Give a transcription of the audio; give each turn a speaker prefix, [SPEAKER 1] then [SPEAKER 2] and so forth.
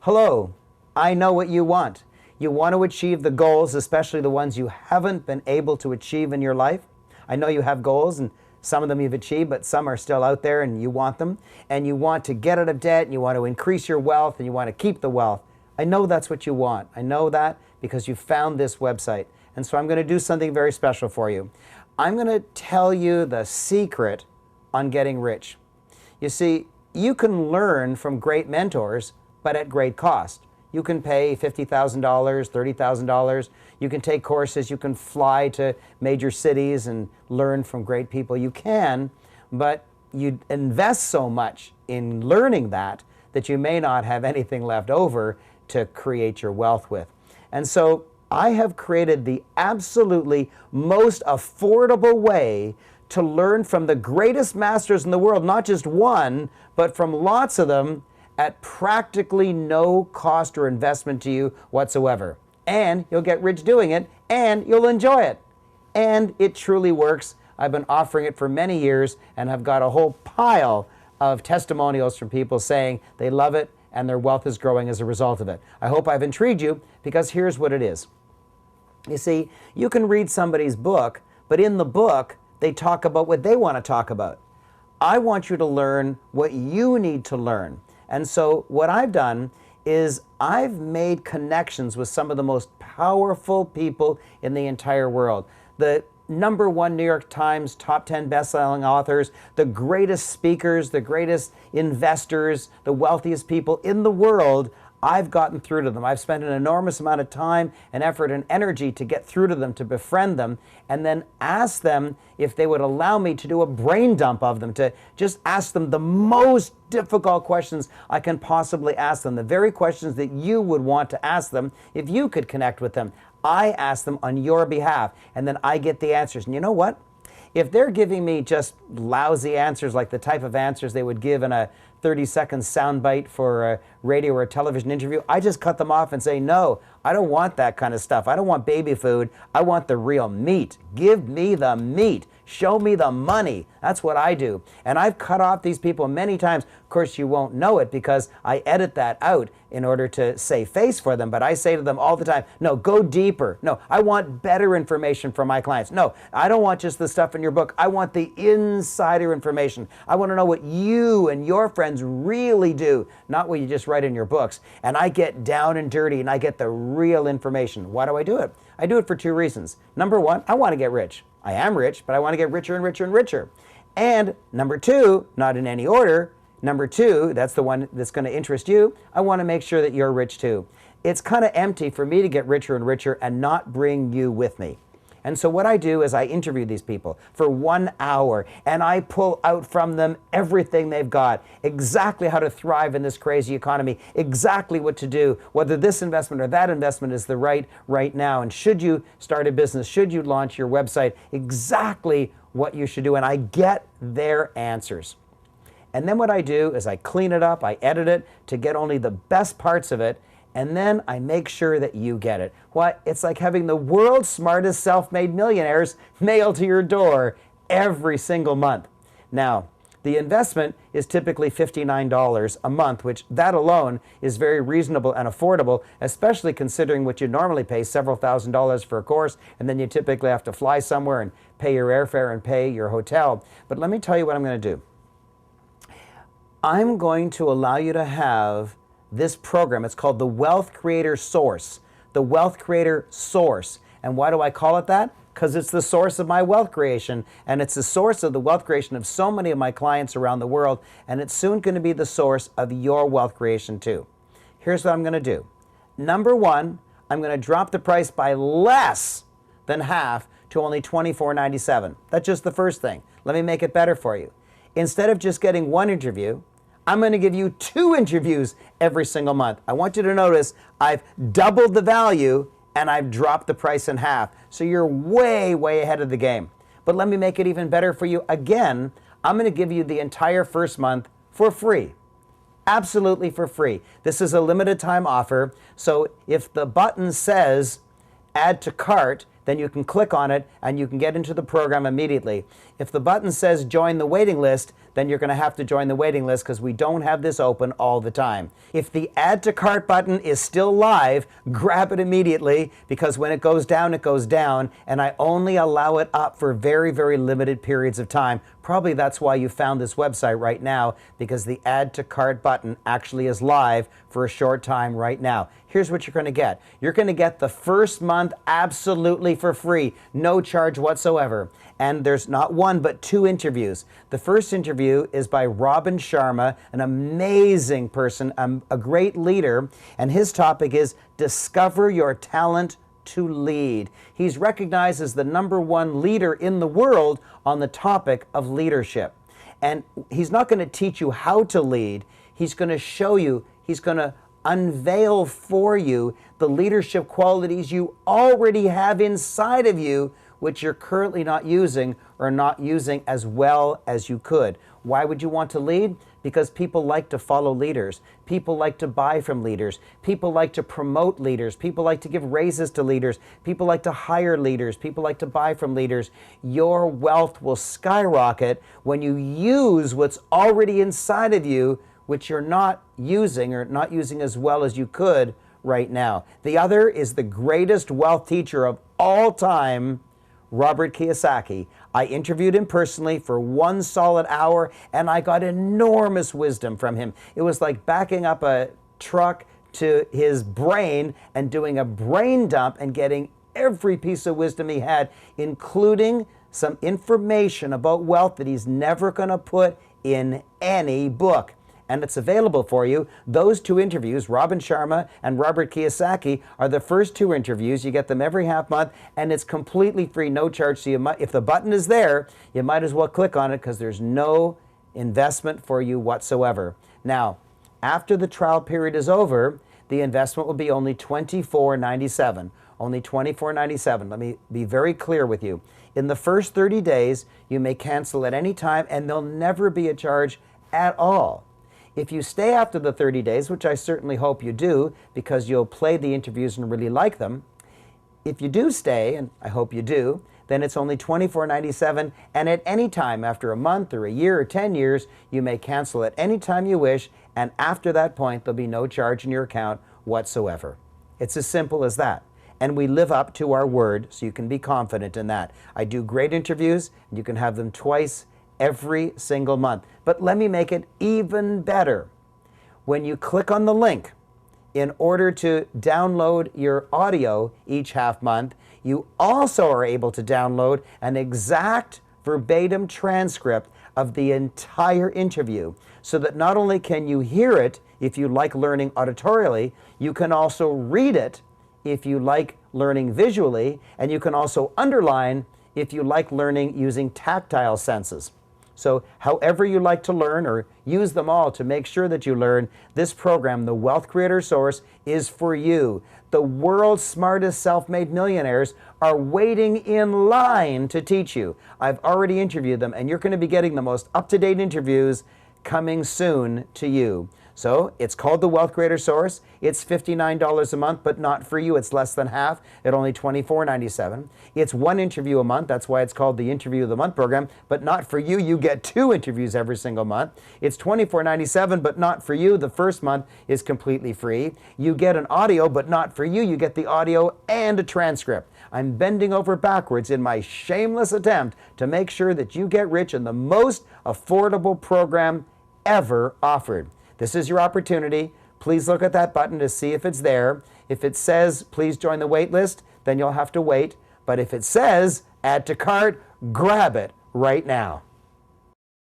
[SPEAKER 1] Hello, I know what you want. You want to achieve the goals, especially the ones you haven't been able to achieve in your life. I know you have goals, and some of them you've achieved, but some are still out there and you want them. And you want to get out of debt, and you want to increase your wealth, and you want to keep the wealth. I know that's what you want. I know that because you found this website. And so I'm going to do something very special for you. I'm going to tell you the secret on getting rich. You see, you can learn from great mentors, but at great cost. You can pay $50,000, $30,000. You can take courses. You can fly to major cities and learn from great people. You can, but you invest so much in learning that you may not have anything left over to create your wealth with. And so I have created the absolutely most affordable way to learn from the greatest masters in the world, not just one, but from lots of them, at practically no cost or investment to you whatsoever. And you'll get rich doing it, and you'll enjoy it. And it truly works. I've been offering it for many years and have got a whole pile of testimonials from people saying they love it and their wealth is growing as a result of it. I hope I've intrigued you, because here's what it is. You see, you can read somebody's book, but in the book, they talk about what they want to talk about. I want you to learn what you need to learn. And so what I've done is I've made connections with some of the most powerful people in the entire world. The #1 New York Times top 10 best-selling authors, the greatest speakers, the greatest investors, the wealthiest people in the world. I've gotten through to them. I've spent an enormous amount of time and effort and energy to get through to them, to befriend them, and then ask them if they would allow me to do a brain dump of them, to just ask them the most difficult questions I can possibly ask them, the very questions that you would want to ask them if you could connect with them. I ask them on your behalf, and then I get the answers. And you know what? If they're giving me just lousy answers, like the type of answers they would give in a 30-second soundbite for a radio or a television interview, I just cut them off and say, no, I don't want that kind of stuff. I don't want baby food. I want the real meat. Give me the meat. Show me the money. That's what I do. And I've cut off these people many times. Of course, you won't know it because I edit that out in order to save face for them. But I say to them all the time, no, go deeper. No, I want better information from my clients. No, I don't want just the stuff in your book. I want the insider information. I want to know what you and your friends really do, not what you just write in your books. And I get down and dirty and I get the real information. Why do I do it? I do it for 2 reasons. #1, I want to get rich. I am rich, but I want to get richer and richer and richer. And #2, not in any order, #2, that's the one that's going to interest you, I want to make sure that you're rich too. It's kind of empty for me to get richer and richer and not bring you with me. And so what I do is I interview these people for 1 hour and I pull out from them everything they've got, exactly how to thrive in this crazy economy, exactly what to do, whether this investment or that investment is the right now, and should you start a business, should you launch your website, exactly what you should do, and I get their answers. And then what I do is I clean it up, I edit it to get only the best parts of it, and then I make sure that you get it. Why, it's like having the world's smartest self-made millionaires mailed to your door every single month. Now, the investment is typically $59 a month, which that alone is very reasonable and affordable, especially considering what you normally pay, several $1,000s for a course, and then you typically have to fly somewhere and pay your airfare and pay your hotel. But let me tell you what I'm going to do. I'm going to allow you to have this program. It's called the Wealth Creator Source. The Wealth Creator Source. And why do I call it that? Because it's the source of my wealth creation, and it's the source of the wealth creation of so many of my clients around the world, and it's soon going to be the source of your wealth creation too. Here's what I'm going to do. #1, I'm going to drop the price by less than half to only $24.97. That's just the first thing. Let me make it better for you. Instead of just getting 1 interview, I'm going to give you 2 interviews every single month. I want you to notice I've doubled the value and I've dropped the price in half. So you're way, way ahead of the game. But let me make it even better for you. Again, I'm going to give you the entire first month for free. Absolutely for free. This is a limited time offer. So if the button says add to cart, then you can click on it and you can get into the program immediately. If the button says join the waiting list, then you're going to have to join the waiting list because we don't have this open all the time. If the add to cart button is still live, grab it immediately because when it goes down, and I only allow it up for very, very limited periods of time. Probably that's why you found this website right now, because the add to cart button actually is live for a short time right now. Here's what you're going to get. You're going to get the first month absolutely for free, no charge whatsoever. And there's not one, but 2 interviews. The first interview is by Robin Sharma, an amazing person, a great leader, and his topic is Discover Your Talent to Lead. He's recognized as the #1 leader in the world on the topic of leadership. And he's not going to teach you how to lead. He's going to show you, he's going to unveil for you the leadership qualities you already have inside of you, which you're currently not using or not using as well as you could. Why would you want to lead? Because people like to follow leaders. People like to buy from leaders. People like to promote leaders. People like to give raises to leaders. People like to hire leaders. People like to buy from leaders. Your wealth will skyrocket when you use what's already inside of you, which you're not using or not using as well as you could right now. The other is the greatest wealth teacher of all time, Robert Kiyosaki. I interviewed him personally for 1 solid hour and I got enormous wisdom from him. It was like backing up a truck to his brain and doing a brain dump and getting every piece of wisdom he had, including some information about wealth that he's never going to put in any book. And it's available for you. Those 2 interviews, Robin Sharma and Robert Kiyosaki, are the first 2 interviews. You get them every half month, and it's completely free, no charge. So if the button is there, you might as well click on it because there's no investment for you whatsoever. Now, after the trial period is over, the investment will be only $24.97. Only $24.97. Let me be very clear with you. In the first 30 days, you may cancel at any time, and there'll never be a charge at all. If you stay after the 30 days, which I certainly hope you do, because you'll play the interviews and really like them, if you do stay, and I hope you do, then it's only $24.97, and at any time, after a month or a year or 10 years, you may cancel at any time you wish, and after that point, there'll be no charge in your account whatsoever. It's as simple as that. And we live up to our word, so you can be confident in that. I do great interviews, and you can have them twice every single month. But let me make it even better. When you click on the link, in order to download your audio each half month, you also are able to download an exact verbatim transcript of the entire interview, so that not only can you hear it if you like learning auditorially, you can also read it if you like learning visually, and you can also underline if you like learning using tactile senses. So however you like to learn, or use them all to make sure that you learn, this program, the Wealth Creator Source, is for you. The world's smartest self-made millionaires are waiting in line to teach you. I've already interviewed them, and you're going to be getting the most up-to-date interviews coming soon to you. So it's called the Wealth Creator Source. It's $59 a month, but not for you. It's less than half at only $24.97. It's 1 interview a month. That's why it's called the Interview of the Month program, but not for you. You get 2 interviews every single month. It's $24.97, but not for you. The first month is completely free. You get an audio, but not for you. You get the audio and a transcript. I'm bending over backwards in my shameless attempt to make sure that you get rich in the most affordable program ever offered. This is your opportunity. Please look at that button to see if it's there. If it says, please join the wait list, then you'll have to wait. But if it says, add to cart, grab it right now.